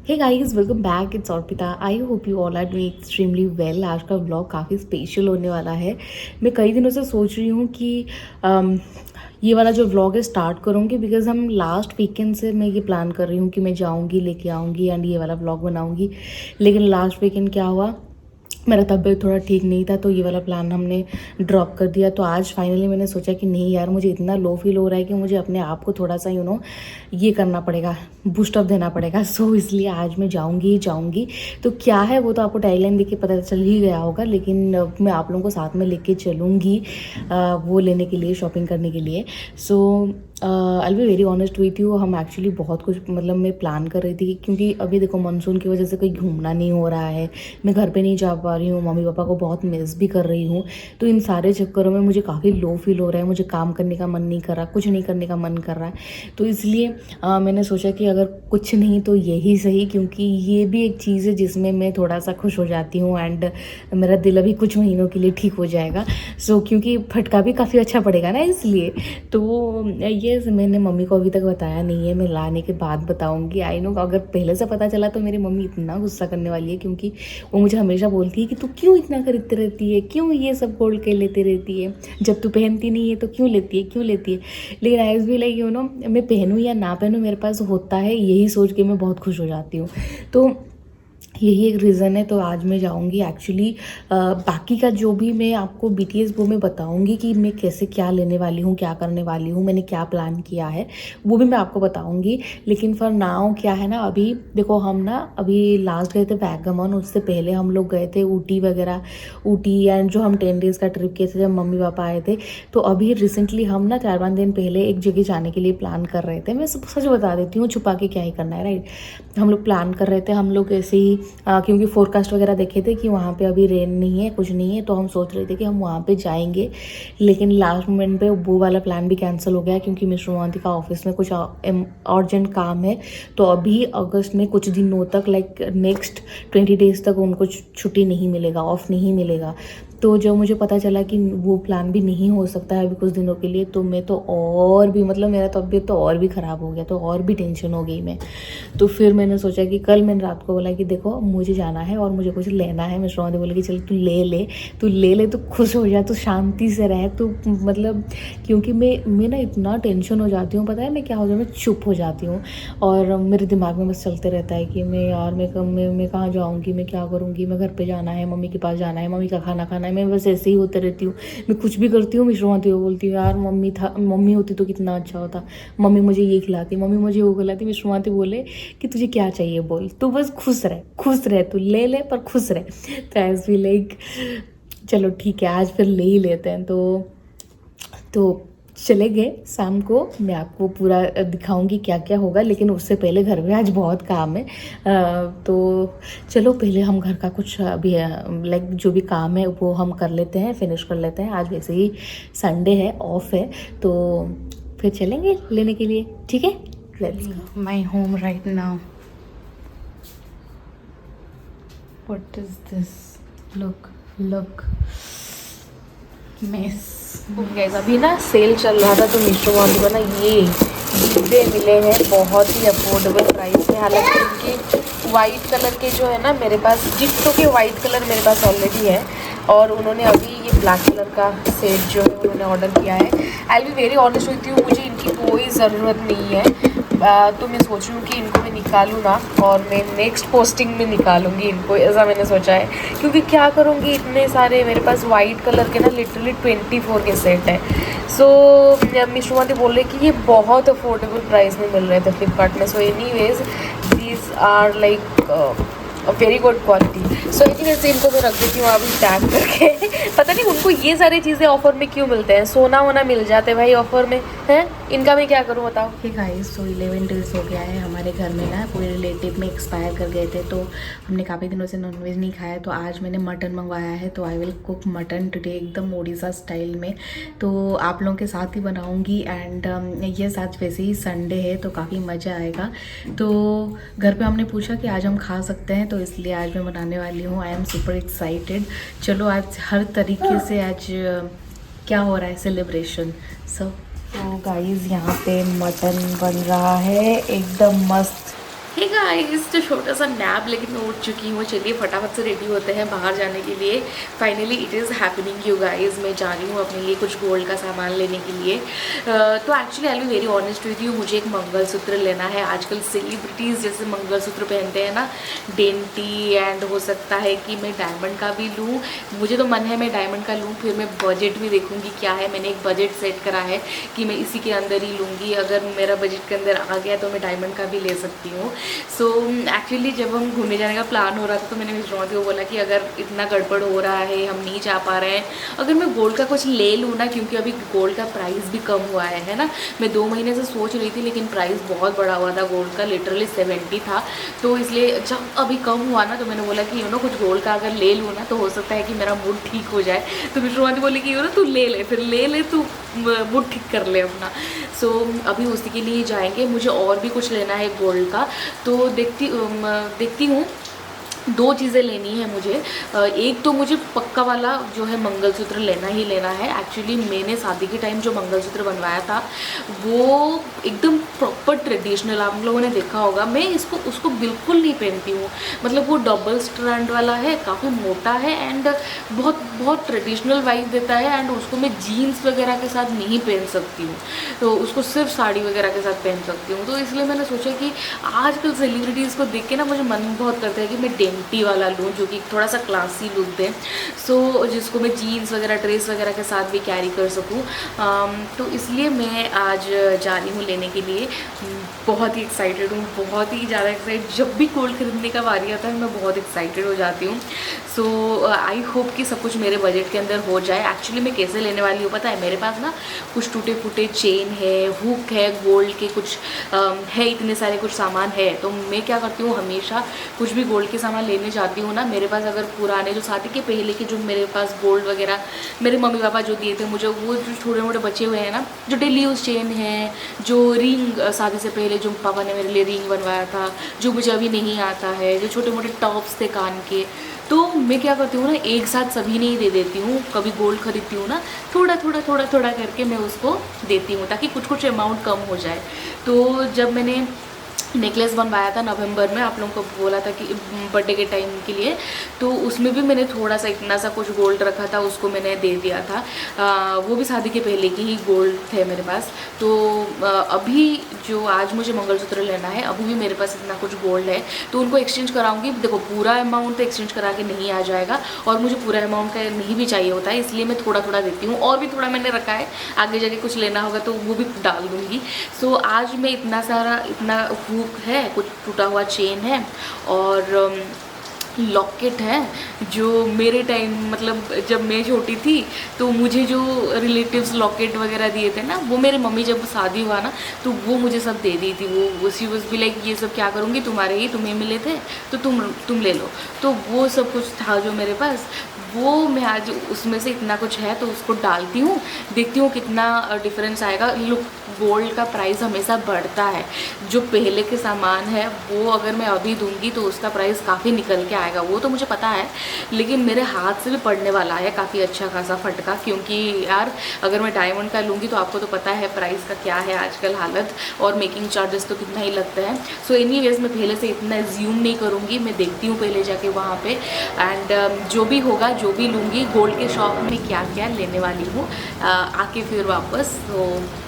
Hey guys, welcome back. It's Arpita. I hope you all are doing extremely well. आज का vlog काफ़ी special होने वाला है। मैं कई दिनों से सोच रही हूँ कि ये वाला जो व्लॉग है स्टार्ट करूँगी, बिकॉज हम लास्ट वीकेंड से मैं ये प्लान कर रही हूँ कि मैं जाऊँगी, लेके आऊँगी एंड ये वाला व्लॉग बनाऊँगी। लेकिन लास्ट वीकेंड क्या हुआ, मेरा तबीयत थोड़ा ठीक नहीं था, तो ये वाला प्लान हमने ड्रॉप कर दिया। तो आज फाइनली मैंने सोचा कि नहीं यार, मुझे इतना लो फील हो रहा है कि मुझे अपने आप को थोड़ा सा ये करना पड़ेगा, बूस्ट अप देना पड़ेगा। सो इसलिए आज मैं जाऊंगी ही जाऊंगी। तो क्या है वो तो आपको टाइमलाइन देख के पता चल ही गया होगा, लेकिन मैं आप लोगों को साथ में लेके चलूँगी वो लेने के लिए, शॉपिंग करने के लिए। So I be very honest with you, हम एक्चुअली बहुत कुछ मतलब मैं प्लान कर रही थी, क्योंकि अभी देखो मानसून की वजह से कहीं घूमना नहीं हो रहा है, मैं घर पे नहीं जा पा रही हूँ, मम्मी पापा को बहुत मिस भी कर रही हूँ। तो इन सारे चक्करों में मुझे काफ़ी लो फील हो रहा है, मुझे काम करने का मन नहीं कर रहा, कुछ नहीं करने का मन कर रहा है। तो इसलिए मैंने सोचा कि अगर कुछ नहीं तो यही सही, क्योंकि ये भी एक चीज़ है जिसमें मैं थोड़ा सा खुश हो जाती हूँ एंड मेरा दिल अभी कुछ महीनों के लिए ठीक हो जाएगा। सो क्योंकि फटका भी काफ़ी अच्छा पड़ेगा ना, इसलिए। तो ये मैंने मम्मी को अभी तक बताया नहीं है, मैं लाने के बाद बताऊंगी। आई नो अगर पहले से पता चला तो मेरी मम्मी इतना गुस्सा करने वाली है, क्योंकि वो मुझे हमेशा बोलती है कि तू क्यों इतना खरीदती रहती है, क्यों ये सब गोल्ड के लेती रहती है, जब तू पहनती नहीं है तो क्यों लेती है, क्यों लेती है। लेकिन आई भी लाइक मैं पहनूँ या ना पहनूँ, मेरे पास होता है, यही सोच के मैं बहुत खुश हो जाती हूँ। तो यही एक रीज़न है। तो आज मैं जाऊंगी एक्चुअली, बाकी का जो भी मैं आपको BTS वो मैं बताऊंगी कि मैं कैसे क्या लेने वाली हूँ, क्या करने वाली हूँ, मैंने क्या प्लान किया है, वो भी मैं आपको बताऊंगी। लेकिन फॉर नाउ क्या है ना, अभी देखो हम ना अभी लास्ट गए थे वैगमन, उससे पहले हम लोग गए थे ऊटी वगैरह, ऊटी एंड जो हम 10 डेज़ का ट्रिप किए थे जब मम्मी पापा आए थे। तो अभी रिसेंटली हम ना 4-5 दिन पहले एक जगह जाने के लिए प्लान कर रहे थे। मैं सच बता देती हूँ, छुपा के क्या ही करना है, राइट। हम लोग प्लान कर रहे थे, हम लोग ऐसे ही क्योंकि फोरकास्ट वगैरह देखे थे कि वहाँ पे अभी रेन नहीं है, कुछ नहीं है, तो हम सोच रहे थे कि हम वहाँ पे जाएंगे। लेकिन लास्ट मोमेंट पे वो वाला प्लान भी कैंसिल हो गया, क्योंकि मिस्टर मोहंती का ऑफिस में कुछ अर्जेंट काम है। तो अभी अगस्त में कुछ दिनों तक, लाइक नेक्स्ट 20 डेज तक उनको छुट्टी नहीं मिलेगा, ऑफ नहीं मिलेगा। तो जब मुझे पता चला कि वो प्लान भी नहीं हो सकता है अभी कुछ दिनों के लिए, तो मैं तो और भी मतलब मेरा तबीयत तो और भी ख़राब हो गया, तो और भी टेंशन हो गई मैं। तो फिर मैंने सोचा कि कल मैंने रात को बोला कि देखो मुझे जाना है और मुझे कुछ लेना है। मैं श्रवण बोले कि चल तू ले ले, तू ले ले, तू खुश हो जा, तू शांति से रह, तू मतलब, क्योंकि मैं ना इतना टेंशन हो जाती हूँ, पता है मैं क्या हो जाती हूँ, मैं चुप हो जाती हूँ और मेरे दिमाग में बस चलते रहता है कि मैं यार मैं कहाँ जाऊँगी, मैं क्या करूँगी, मैं घर पे जाना है, मम्मी के पास जाना है, मम्मी का खाना खाना है। मैं बस ऐसे ही होते रहती हूँ, मैं कुछ भी करती हूँ मिश्रा होती हूँ, बोलती हूँ यार मम्मी होती तो कितना अच्छा होता, मम्मी मुझे ये खिलाती, मम्मी मुझे वो खिलाती। मिश्रा बोले कि तुझे क्या चाहिए बोल, तू बस खुश रह, तू ले ले पर खुश रह। तो एज वी लाइक चलो ठीक है, आज फिर ले ही लेते हैं। तो चले गए। शाम को मैं आपको पूरा दिखाऊंगी क्या क्या होगा, लेकिन उससे पहले घर में आज बहुत काम है। तो चलो पहले हम घर का कुछ अभी लाइक जो भी काम है वो हम कर लेते हैं, फिनिश कर लेते हैं। आज वैसे ही संडे है, ऑफ है, तो फिर चलेंगे लेने के लिए, ठीक है। Let's go my home right now. What is this, look mess. Guys अभी ना सेल चल रहा था, तो मीशो वालों को ना ये डिब्बे मिले हैं बहुत ही अफोर्डेबल प्राइस में। हालांकि इनके वाइट कलर के जो है ना, मेरे पास गिफ्टों के वाइट कलर मेरे पास ऑलरेडी है, और उन्होंने अभी ये ब्लैक कलर का सेट जो है उन्होंने ऑर्डर किया है। I will be very honest with you, मुझे इनकी कोई ज़रूरत नहीं है। तो मैं सोच रही हूँ कि इनको मैं निकालूँ ना, और मैं नेक्स्ट पोस्टिंग में निकालूंगी इनको, ऐसा मैंने सोचा है। क्योंकि क्या करूँगी, इतने सारे मेरे पास वाइट कलर के ना लिटरली 24 के सेट है। सो मिश्रुमती बोल रहे कि ये बहुत अफोर्डेबल प्राइस में मिल रहे थे फ्लिपकार्ट में। So anyways these are like very good quality. So anyways इनको मैं रख देती हूँ अभी टैग करके। पता नहीं उनको ये सारी चीज़ें ऑफर में क्यों मिलते हैं, सोना वोना मिल जाते हैं भाई ऑफर में, हैं इनका मैं क्या करूँ बताओ। ठीक गाइस, तो 11 डेज हो गया है हमारे घर में ना, पूरे रिलेटिव में एक्सपायर कर गए थे, तो हमने काफ़ी दिनों से नॉनवेज नहीं खाया। तो आज मैंने मटन मंगवाया है, तो I will cook mutton today एकदम ओडिशा स्टाइल में। तो आप लोगों के साथ ही बनाऊँगी एंड ये आज वैसे ही संडे है, तो काफ़ी मज़ा आएगा। तो घर पे हमने पूछा कि आज हम खा सकते हैं, तो इसलिए आज मैं बनाने वाली हूँ। I am super excited. चलो आज हर तरीके से आज क्या हो रहा है सेलिब्रेशन सब। तो गाइस यहाँ पे मटन बन रहा है एकदम मस्त हे गाइस, तो छोटा सा नैप लेकिन मैं उठ चुकी हूँ। चलिए फटाफट से रेडी होते हैं बाहर जाने के लिए। Finally it is happening you guys. मैं जा रही हूँ अपने लिए कुछ गोल्ड का सामान लेने के लिए। तो actually I be very honest with you, मुझे एक मंगलसूत्र लेना है। आजकल सेलिब्रिटीज़ जैसे मंगलसूत्र पहनते हैं ना, डेंटी, एंड हो सकता है कि मैं डायमंड का भी लूँ। मुझे तो मन है मैं डायमंड का लूँ, फिर मैं बजट भी देखूँगी क्या है। मैंने एक बजट सेट करा है कि मैं इसी के अंदर ही लूँगी। अगर मेरा बजट के अंदर आ गया तो मैं डायमंड का भी ले सकती हूँ। सो एक्चुअली जब हम घूमने जाने का प्लान हो रहा था तो मैंने मिस रॉन्ती को बोला कि अगर इतना गड़बड़ हो रहा है, हम नहीं जा पा रहे हैं, अगर मैं गोल्ड का कुछ ले लूँ ना, क्योंकि अभी गोल्ड का प्राइस भी कम हुआ है ना। मैं 2 महीने से सोच रही थी लेकिन प्राइस बहुत बड़ा हुआ था गोल्ड का, लिटरली 70 था। तो इसलिए जब अभी कम हुआ ना तो मैंने बोला कि कुछ गोल्ड का अगर ले लूँ ना तो हो सकता है कि मेरा मूड ठीक हो जाए। तो मिस रॉन्ती बोली कि तू ले ले, फिर ले ले, तू मूड ठीक कर ले अपना। सो अभी उसी के लिए जाएंगे। मुझे और भी कुछ लेना है गोल्ड का, तो देखती हूँ। 2 चीज़ें लेनी है मुझे। एक तो मुझे पक्का वाला जो है मंगलसूत्र लेना ही लेना है। एक्चुअली मैंने शादी के टाइम जो मंगलसूत्र बनवाया था वो एकदम प्रॉपर ट्रेडिशनल, आप लोगों ने देखा होगा। मैं उसको बिल्कुल नहीं पहनती हूँ। मतलब वो डबल स्ट्रैंड वाला है, काफ़ी मोटा है, एंड बहुत बहुत ट्रेडिशनल वाइब देता है। एंड उसको मैं जीन्स वगैरह के साथ नहीं पहन सकती हूँ, तो उसको सिर्फ साड़ी वगैरह के साथ पहन सकती हूँ। तो इसलिए मैंने सोचा कि आजकल सेलिब्रिटीज़ को देख के ना मुझे मन बहुत करता है कि मैं डेंटी वाला लूँ जो कि थोड़ा सा क्लासी लुक दे। सो जिसको मैं जीन्स वगैरह, ड्रेस वगैरह के साथ भी कैरी कर सकूँ। तो इसलिए मैं आज जा रही हूँ लेने के लिए। बहुत ही एक्साइटेड हूँ, बहुत ही ज़्यादा एक्साइटेड। जब भी गोल्ड खरीदने का बारी आता है मैं बहुत एक्साइटेड हो जाती हूँ। सो आई होप कि सब कुछ मेरे बजट के अंदर हो जाए। एक्चुअली मैं कैसे लेने वाली हूँ पता है, मेरे पास ना कुछ टूटे फूटे चेन है, हुक है, गोल्ड के कुछ है, इतने सारे कुछ सामान है। तो मैं क्या करती हूँ, हमेशा कुछ भी गोल्ड के सामान लेने जाती हूँ ना, मेरे पास अगर पुराने जो शादी के पहले के जो मेरे पास गोल्ड वगैरह मेरे मम्मी पापा जो दिए थे मुझे, वो जो छोटे मोटे बचे हुए हैं ना, जो डेली यूज चेन है, जो रिंग शादी से पहले जो पापा ने मेरे लिए रिंग बनवाया था, जो मुझे अभी नहीं आता है, जो छोटे मोटे टॉप्स थे कान के, तो मैं क्या करती हूँ ना, एक साथ सभी नहीं दे देती हूँ। कभी गोल्ड खरीदती हूँ ना, थोड़ा थोड़ा थोड़ा थोड़ा करके मैं उसको देती हूँ ताकि कुछ कुछ अमाउंट कम हो जाए। तो जब मैंने नेकलेस बनवाया था नवंबर में, आप लोगों को बोला था कि बर्थडे के टाइम के लिए, तो उसमें भी मैंने थोड़ा सा इतना सा कुछ गोल्ड रखा था, उसको मैंने दे दिया था। वो भी शादी के पहले की ही गोल्ड थे मेरे पास। तो अभी जो आज मुझे मंगलसूत्र लेना है, अभी भी मेरे पास इतना कुछ गोल्ड है, तो उनको एक्सचेंज कराऊंगी। देखो पूरा अमाउंट तो एक्सचेंज करा के नहीं आ जाएगा, और मुझे पूरा अमाउंट का नहीं भी चाहिए होता है, इसलिए मैं थोड़ा थोड़ा देती हूँ। और भी थोड़ा मैंने रखा है, आगे जाके कुछ लेना होगा तो वो भी डाल दूँगी। सो आज मैं इतना सारा, इतना हुक है, कुछ टूटा हुआ चेन है, और लॉकेट है जो मेरे टाइम, मतलब जब मैं छोटी थी तो मुझे जो रिलेटिव्स लॉकेट वगैरह दिए थे ना, वो मेरे मम्मी जब शादी हुआ ना तो वो मुझे सब दे दी थी। वो शी वाज भी लाइक, ये सब क्या करूँगी, तुम्हारे ही, तुम्हें मिले थे तो तुम ले लो। तो वो सब कुछ था जो मेरे पास, वो मैं आज उसमें से इतना कुछ है तो उसको डालती हूँ, देखती हूँ कितना डिफरेंस आएगा। लुक, गोल्ड का प्राइस हमेशा बढ़ता है। जो पहले के सामान है वो अगर मैं अभी दूंगी तो उसका प्राइस काफ़ी निकल के आएगा, वो तो मुझे पता है। लेकिन मेरे हाथ से भी पड़ने वाला है काफ़ी अच्छा खासा फटका, क्योंकि यार अगर मैं डायमंड का लूँगी तो आपको तो पता है प्राइस का क्या है आजकल हालत, और मेकिंग चार्जेस तो कितना ही लगता है। सो एनीवेज मैं पहले से इतना ज्यूम नहीं करूँगी, मैं देखती हूँ पहले जाके वहाँ पे, एंड जो भी होगा, जो भी लूँगी, गोल्ड के शॉप में क्या क्या लेने वाली हूँ आके फिर वापस। तो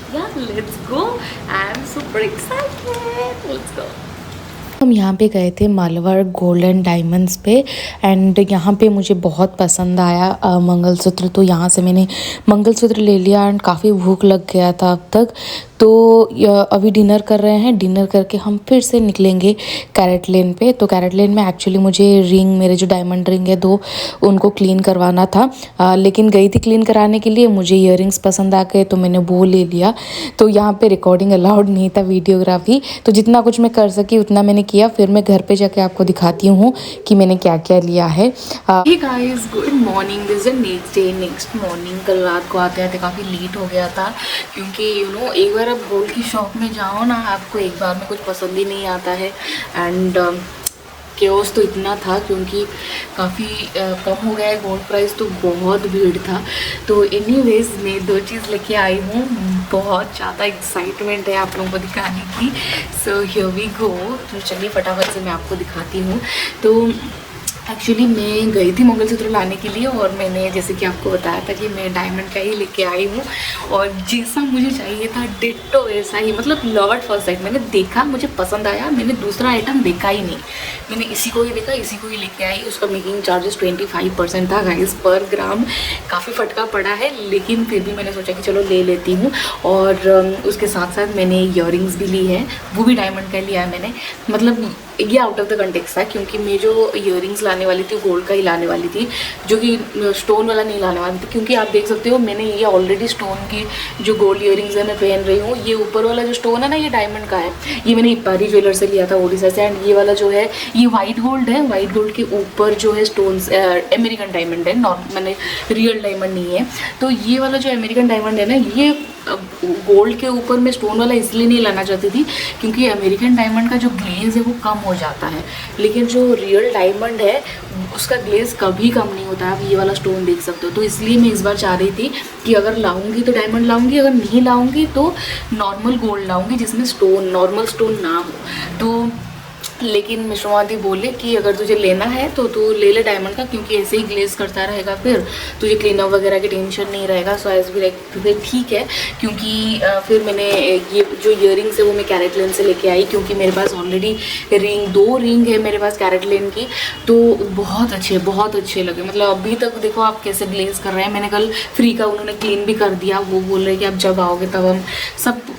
यार let's go, I am super excited, let's go. हम यहाँ पे गए थे मालवाड़ गोल्ड एंड डायमंड्स पे, एंड यहाँ पे मुझे बहुत पसंद आया मंगलसूत्र। तो यहाँ से मैंने मंगलसूत्र ले लिया, एंड काफ़ी भूख लग गया था अब तक। तो अभी डिनर कर रहे हैं, डिनर करके हम फिर से निकलेंगे कैरेट लेन पे। तो कैरेट लेन में एक्चुअली मुझे रिंग, मेरे जो डायमंड रिंग है 2, उनको क्लीन करवाना था। लेकिन गई थी क्लीन कराने के लिए, मुझे ईयरिंग्स पसंद आ गए तो मैंने वो ले लिया। तो यहाँ पे रिकॉर्डिंग अलाउड नहीं था, वीडियोग्राफी, तो जितना कुछ मैं कर सकी उतना मैंने किया। फिर मैं घर पे जाके आपको दिखाती हूँ कि मैंने क्या क्या लिया है। Hey guys, good morning, this is next day, next morning. कल रात को आते आते काफ़ी लेट हो गया था, क्योंकि एक बार आप गोल्ड की शॉप में जाओ ना, आपको एक बार में कुछ पसंद ही नहीं आता है। एंड केओस तो इतना था क्योंकि काफ़ी कम हो गया है गोल्ड प्राइस, तो बहुत भीड़ था। तो एनीवेज मैं 2 चीज़ लेके आई हूँ, बहुत ज़्यादा एक्साइटमेंट है आप लोगों को दिखाने की। So here we go. तो चलिए फटाफट से मैं आपको दिखाती हूँ। तो एक्चुअली मैं गई थी मंगलसूत्र लाने के लिए और मैंने जैसे कि आपको बताया था कि मैं डायमंड का ही लेके आई हूँ, और जैसा मुझे चाहिए था डिट्टो वैसा ही, मतलब लव एट फर्स्ट साइट। मैंने देखा, मुझे पसंद आया, मैंने दूसरा आइटम देखा ही नहीं, मैंने इसी को ही देखा, इसी को ही लेके आई। उसका मेकिंग चार्जेस 25% था गाइस पर ग्राम, काफ़ी फटका पड़ा है, लेकिन फिर भी मैंने सोचा कि चलो ले लेती हूँ। और उसके साथ साथ मैंने ईयरिंग्स भी ली है, वो भी डायमंड का लिया है मैंने। मतलब ये आउट ऑफ द कंटेक्स्ट था क्योंकि मैं जो ईयरिंग्स लाने वाली थी गोल्ड का ही लाने वाली थी, जो कि स्टोन वाला नहीं लाने वाली थी। क्योंकि आप देख सकते हो मैंने ये ऑलरेडी स्टोन की जो गोल्ड ईयरिंग्स है मैं पहन रही हूँ। ये ऊपर वाला जो स्टोन है ना, ये डायमंड का है, ये मैंने इपारी ज्वेलर से लिया था ओडिशा से। एंड ये वाला जो है ये वाइट गोल्ड है, वाइट गोल्ड के ऊपर जो है स्टोन्स अमेरिकन डायमंड है, नॉर्मल मैंने रियल डायमंड नहीं है। तो ये वाला जो अमेरिकन डायमंड है ना, ये गोल्ड के ऊपर मैं स्टोन वाला इसलिए नहीं लाना चाहती थी क्योंकि अमेरिकन डायमंड का जो ग्लेज है वो कम हो जाता है, लेकिन जो रियल डायमंड है उसका ग्लेज कभी कम नहीं होता है। आप ये वाला स्टोन देख सकते हो। तो इसलिए मैं इस बार चाह रही थी कि अगर लाऊंगी तो डायमंड लाऊंगी, अगर नहीं लाऊंगी तो नॉर्मल गोल्ड लाऊंगी जिसमें स्टोन नॉर्मल स्टोन ना हो। तो लेकिन मिश्रवादी बोले कि अगर तुझे लेना है तो तू ले ले डायमंड का, क्योंकि ऐसे ही ग्लेज करता रहेगा फिर तुझे क्लीनअप वगैरह की टेंशन नहीं रहेगा। सो एज भी लाइक ठीक है, क्योंकि फिर मैंने ये जो ईयरिंग्स है वो मैं कैरेट लेन से लेके आई, क्योंकि मेरे पास ऑलरेडी रिंग 2 रिंग है मेरे पास कैरेट लेन की, तो बहुत अच्छे लगे। मतलब अभी तक देखो आप कैसे ग्लेज कर रहे हैं। मैंने कल फ्री का उन्होंने क्लीन भी कर दिया, वो बोल रहे कि आप जब आओगे तब हम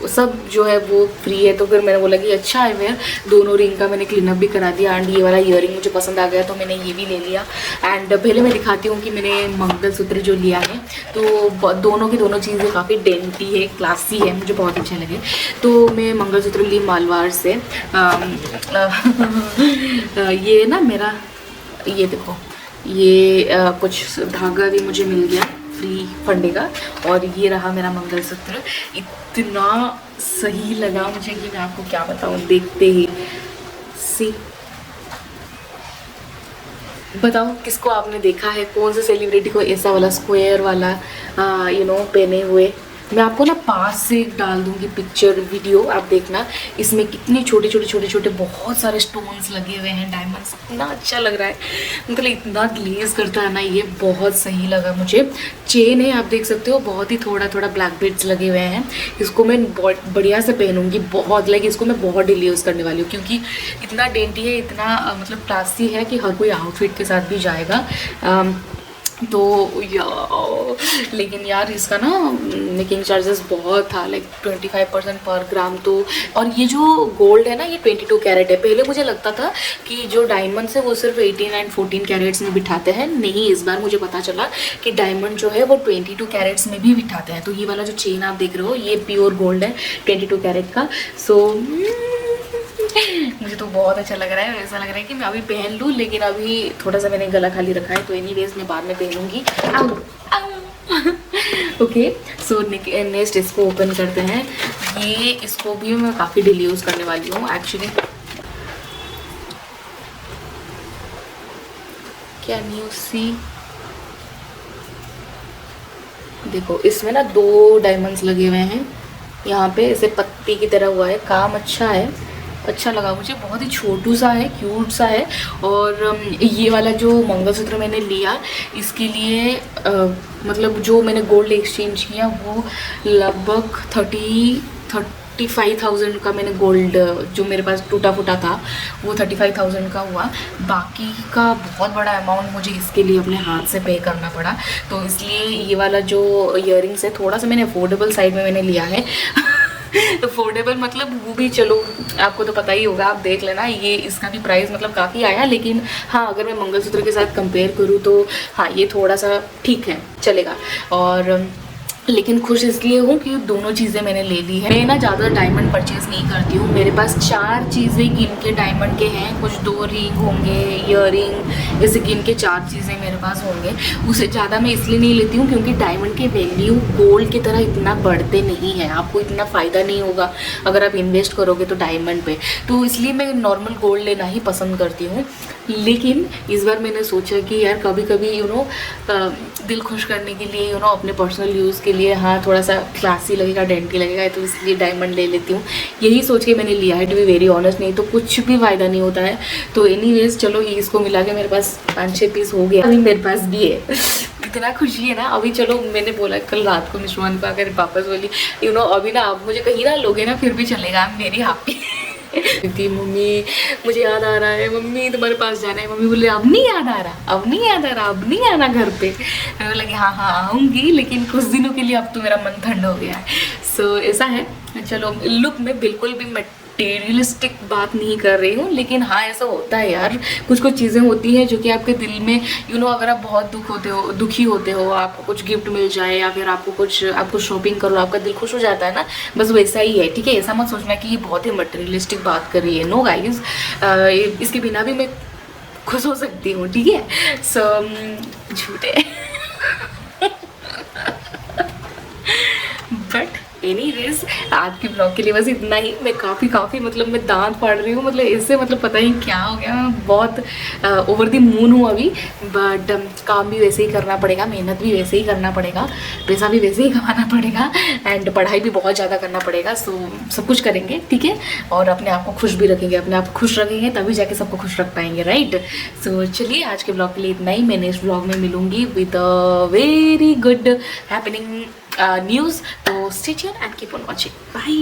सब जो है वो फ्री है। तो फिर मैंने बोला कि अच्छा है, मैं दोनों रिंग का मैंने क्लीनअप भी करा दिया। एंड ये वाला ईयरिंग मुझे पसंद आ गया तो मैंने ये भी ले लिया। एंड पहले मैं दिखाती हूँ कि मैंने मंगलसूत्र जो लिया है, तो दोनों की दोनों चीज़ें काफ़ी डेंटी है, क्लासी है, मुझे बहुत अच्छे लगे। तो मैं मंगलसूत्र ली मालवार से। ये ना मेरा, ये देखो, ये कुछ धागा भी मुझे मिल गया फ्री फंडे का, और ये रहा मेरा मंगलसूत्र। इतना सही लगा मुझे कि मैं आपको क्या बताऊँ देखते ही। सी बताओ किसको आपने देखा है, कौन से सेलिब्रिटी को ऐसा वाला स्क्वायर वाला पहने हुए। मैं आपको ना पास से डाल दूंगी पिक्चर वीडियो, आप देखना। इसमें कितने छोटे बहुत सारे स्टोन्स लगे हुए हैं, डायमंड्स, इतना अच्छा लग रहा है। मतलब इतना ग्लेज करता है ना, ये बहुत सही लगा मुझे। चेन है, आप देख सकते हो, बहुत ही थोड़ा ब्लैक बीड्स लगे हुए हैं। इसको मैं बढ़िया से पहनूंगी, बहुत लाइक इसको मैं बहुत डेली यूज़ करने वाली हूँ, क्योंकि इतना डेंटी है, इतना मतलब क्लासी है कि हर कोई आउटफिट के साथ भी जाएगा। तो लेकिन यार इसका ना मेकिंग चार्जेस बहुत था, लाइक 25% पर ग्राम। तो और ये जो गोल्ड है ना, ये 22 कैरेट है। पहले मुझे लगता था कि जो डायमंड्स है वो सिर्फ 18 एंड 14 कैरेट्स में बिठाते हैं, नहीं, इस बार मुझे पता चला कि डायमंड जो है वो 22 कैरेट्स में भी बिठाते हैं। तो ये वाला जो चेन आप देख रहे हो ये प्योर गोल्ड है 22 कैरेट का। सो मुझे तो बहुत अच्छा लग रहा है, ऐसा लग रहा है कि मैं अभी पहन लूँ, लेकिन अभी थोड़ा सा मैंने गला खाली रखा है, तो एनीवेज मैं बाद में पहनूंगी। ओके, सो नेक्स्ट इसको ओपन करते हैं। ये इसको भी मैं काफ़ी डेली यूज़ करने वाली हूँ एक्चुअली। कैन यू सी, देखो इसमें ना 2 डायमंड्स लगे हुए हैं यहाँ पे, ऐसे पत्ती की तरह हुआ है। काम अच्छा है, अच्छा लगा मुझे, बहुत ही छोटू सा है, क्यूट सा है। और ये वाला जो मंगलसूत्र मैंने लिया इसके लिए मतलब जो मैंने गोल्ड एक्सचेंज किया वो लगभग 35,000 का मैंने गोल्ड, जो मेरे पास टूटा फूटा था वो 35,000 का हुआ। बाकी का बहुत बड़ा अमाउंट मुझे इसके लिए अपने हाथ से पे करना पड़ा। तो इसलिए ये वाला जो ईयरिंग्स है थोड़ा सा मैंने अफोर्डेबल साइड में मैंने लिया है। अफोर्डेबल मतलब वो भी, चलो आपको तो पता ही होगा, आप देख लेना। ये इसका भी प्राइस मतलब काफ़ी आया, लेकिन हाँ अगर मैं मंगलसूत्र के साथ कंपेयर करूँ तो हाँ ये थोड़ा सा ठीक है, चलेगा। और लेकिन खुश इसलिए हूँ कि दोनों चीज़ें मैंने ले ली है। मैं ना ज़्यादा डायमंड परचेज़ नहीं करती हूँ, मेरे पास 4 चीज़ें गिन के डायमंड के हैं, कुछ 2 रिंग होंगे, ईयरिंग, ऐसे गिन के 4 चीज़ें मेरे पास होंगे। उससे ज़्यादा मैं इसलिए नहीं लेती हूँ क्योंकि डायमंड के वैल्यू गोल्ड की तरह इतना बढ़ते नहीं है, आपको इतना फ़ायदा नहीं होगा अगर आप इन्वेस्ट करोगे तो डायमंड पे, तो इसलिए मैं नॉर्मल गोल्ड लेना ही पसंद करती हूँ। लेकिन इस बार मैंने सोचा कि यार कभी कभी दिल खुश करने के लिए अपने पर्सनल यूज़ के लिए, हाँ थोड़ा सा क्लासी लगेगा, डेंटी लगेगा, तो इसलिए डायमंड ले लेती हूँ। यही सोच के मैंने लिया है, टू बी वेरी ऑनेस्ट, नहीं तो कुछ भी फ़ायदा नहीं होता है। तो एनीवेज चलो, ये इसको मिला के मेरे पास 5-6 पीस हो गया, अभी मेरे पास भी है। इतना खुशी है ना अभी। चलो, मैंने बोला कल रात को मिश्रमान को आकर वापस बोली अभी ना आप मुझे कहीं ना लोगे ना फिर भी चलेगा, मेरी हैप्पी थी। मम्मी मुझे याद आ रहा है, मम्मी तुम्हारे पास जाना है। मम्मी बोले अब नहीं याद आ रहा, अब नहीं याद आ रहा, अब नहीं आना घर पे। मैं बोला कि हाँ हाँ आऊँगी, लेकिन कुछ दिनों के लिए, अब तो मेरा मन ठंडा हो गया है। सो ऐसा है। चलो, लुक में बिल्कुल भी मटेरियलिस्टिक बात नहीं कर रही हूँ, लेकिन हाँ ऐसा होता है यार, कुछ कुछ चीज़ें होती हैं जो कि आपके दिल में अगर आप बहुत दुखी होते हो, आपको कुछ गिफ्ट मिल जाए या फिर आपको शॉपिंग करो, आपका दिल खुश हो जाता है ना, बस वैसा ही है। ठीक है, ऐसा मत सोचना कि ये बहुत ही मटेरियलिस्टिक बात कर रही है। नो गाइज, इसके बिना भी मैं खुश हो सकती हूँ। ठीक है, सो झूठे बट एनीवेज, आज के ब्लॉग के लिए बस इतना ही। मैं काफ़ी मतलब मैं दांत फाड़ रही हूँ, मतलब इससे पता नहीं क्या हो गया, मैं बहुत ओवर द मून हूँ अभी। बट काम भी वैसे ही करना पड़ेगा, मेहनत भी वैसे ही करना पड़ेगा, पैसा भी वैसे ही कमाना पड़ेगा, एंड पढ़ाई भी बहुत ज़्यादा करना पड़ेगा। सो सब कुछ करेंगे, ठीक है, और अपने आप को खुश भी रखेंगे। अपने आप को खुश रखेंगे तभी जाके सबको खुश रख पाएंगे, राइट। सो चलिए, आज के ब्लॉग के लिए इतना ही। मैं नेक्स्ट ब्लॉग में मिलूंगी with a very good happening news, so stay tuned and keep on watching. Bye.